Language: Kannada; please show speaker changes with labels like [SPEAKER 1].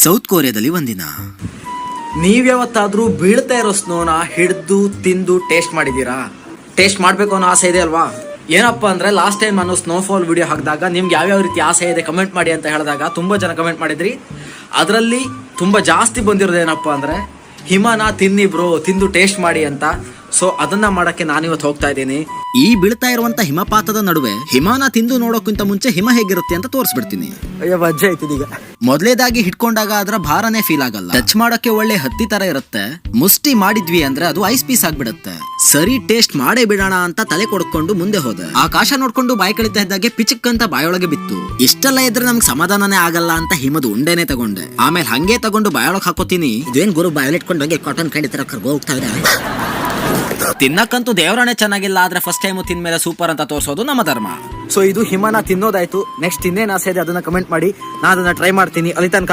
[SPEAKER 1] ಸೌತ್ ಕೊರಿಯಾದಲ್ಲಿ ಒಂದಿನ.
[SPEAKER 2] ನೀವ್ಯಾವತ್ತಾದ್ರೂ ಬೀಳ್ತಾ ಇರೋ ಸ್ನೋನ ಹಿಡಿದು ತಿಂದು ಟೇಸ್ಟ್ ಮಾಡಿದೀರಾ? ಟೇಸ್ಟ್ ಮಾಡ್ಬೇಕು ಅನ್ನೋ ಆಸೆ ಇದೆ ಅಲ್ವಾ? ಏನಪ್ಪ ಅಂದ್ರೆ ಲಾಸ್ಟ್ ಟೈಮ್ ನಾನು ಸ್ನೋಫಾಲ್ ವಿಡಿಯೋ ಹಾಕಿದಾಗ ನಿಮ್ಗೆ ಯಾವ್ಯಾವ ರೀತಿ ಆಸೆ ಇದೆ ಕಮೆಂಟ್ ಮಾಡಿ ಅಂತ ಹೇಳಿದಾಗ ತುಂಬಾ ಜನ ಕಮೆಂಟ್ ಮಾಡಿದ್ರಿ. ಅದರಲ್ಲಿ ತುಂಬಾ ಜಾಸ್ತಿ ಬಂದಿರೋದೇನಪ್ಪ ಅಂದ್ರೆ ಹಿಮನ ತಿನ್ನಿ ಬ್ರೋ, ತಿಂದು ಟೇಸ್ಟ್ ಮಾಡಿ ಅಂತ. ಸೊ ಅದನ್ನ ಮಾಡಕ್ಕೆ ನಾನಿವತ್ತು ಹೋಗ್ತಾ ಇದ್ದೀನಿ.
[SPEAKER 1] ಈ ಬೀಳ್ತಾ ಇರುವಂತ ಹಿಮಪಾತದ ನಡುವೆ ಹಿಮನ ತಿಂದು ನೋಡೋಕ್ಕಿಂತ ಮುಂಚೆ ಹಿಮ ಹೇಗಿರುತ್ತೆ ಅಂತ ತೋರಿಸ್ಬಿಡ್ತೀನಿ.
[SPEAKER 2] ಅಯ್ಯೋ ವಜ್ಜೆ ಆಯ್ತಿದೆ ಈಗ.
[SPEAKER 1] ಮೊದಲೇದಾಗಿ ಹಿಡ್ಕೊಂಡಾಗ ಅದರ ಭಾರನೇ ಫೀಲ್ ಆಗಲ್ಲ. ಟಚ್ ಮಾಡಕ್ಕೆ ಒಳ್ಳೆ ಹತ್ತಿ ತರ ಇರುತ್ತೆ. ಮುಷ್ಟಿ ಮಾಡಿದ್ವಿ ಅಂದ್ರೆ ಅದು ಐಸ್ ಪೀಸ್ ಆಗ್ಬಿಡುತ್ತೆ. ಸರಿ ಟೇಸ್ಟ್ ಮಾಡೇ ಬಿಡೋಣ ಅಂತ ತಲೆ ಕೊಡ್ಕೊಂಡು ಮುಂದೆ ಹೋದೆ. ಆಕಾಶ ನೋಡ್ಕೊಂಡು ಬಾಯಿ ಕಳಿತಾ ಇದ್ದಾಗೆ ಪಿಚಕ್ ಅಂತ ಬಾಯೊಳಗೆ ಬಿತ್ತು. ಇಷ್ಟೆಲ್ಲ ಇದ್ರೆ ನಮ್ಗೆ ಸಮಾಧಾನನೇ ಆಗಲ್ಲ ಅಂತ ಹಿಮದ ಉಂಡೆನೆ ತಗೊಂಡೆ. ಆಮೇಲೆ ಹಂಗೆ ತಗೊಂಡು ಬಾಯೊಳಗೆ ಹಾಕೋತೀನಿ. ಇದೇನ್ ಗುರು ಬಾಯಲ್ಲಿಟ್ಕೊಂಡು ಹಂಗೆ ಕಾಟನ್ ಕ್ಯಾಂಡಿ ತರ ಕರ್ಗೋ ಹೋಗ್ತಾ ಇದೆ. ತಿನ್ನಕ್ಕಂತೂ ದೇವರನೇ ಚೆನ್ನಾಗಿಲ್ಲ, ಆದ್ರೆ ಫಸ್ಟ್ ಟೈಮ್ ತಿಂದ್ಮೇಲೆ ಸೂಪರ್ ಅಂತ ತೋರಿಸೋದು ನಮ್ಮ ಧರ್ಮ.
[SPEAKER 2] ಸೊ ಇದು ಹಿಮನ ತಿನ್ನೋದಾಯ್ತು. ನೆಕ್ಸ್ಟ್ ಇನ್ನೇನು ಆಸೆ ಇದೆ ಅದನ್ನ ಕಮೆಂಟ್ ಮಾಡಿ, ನಾನು ಅದನ್ನ ಟ್ರೈ ಮಾಡ್ತೀನಿ. ಅಲ್ಲಿ ತನಕ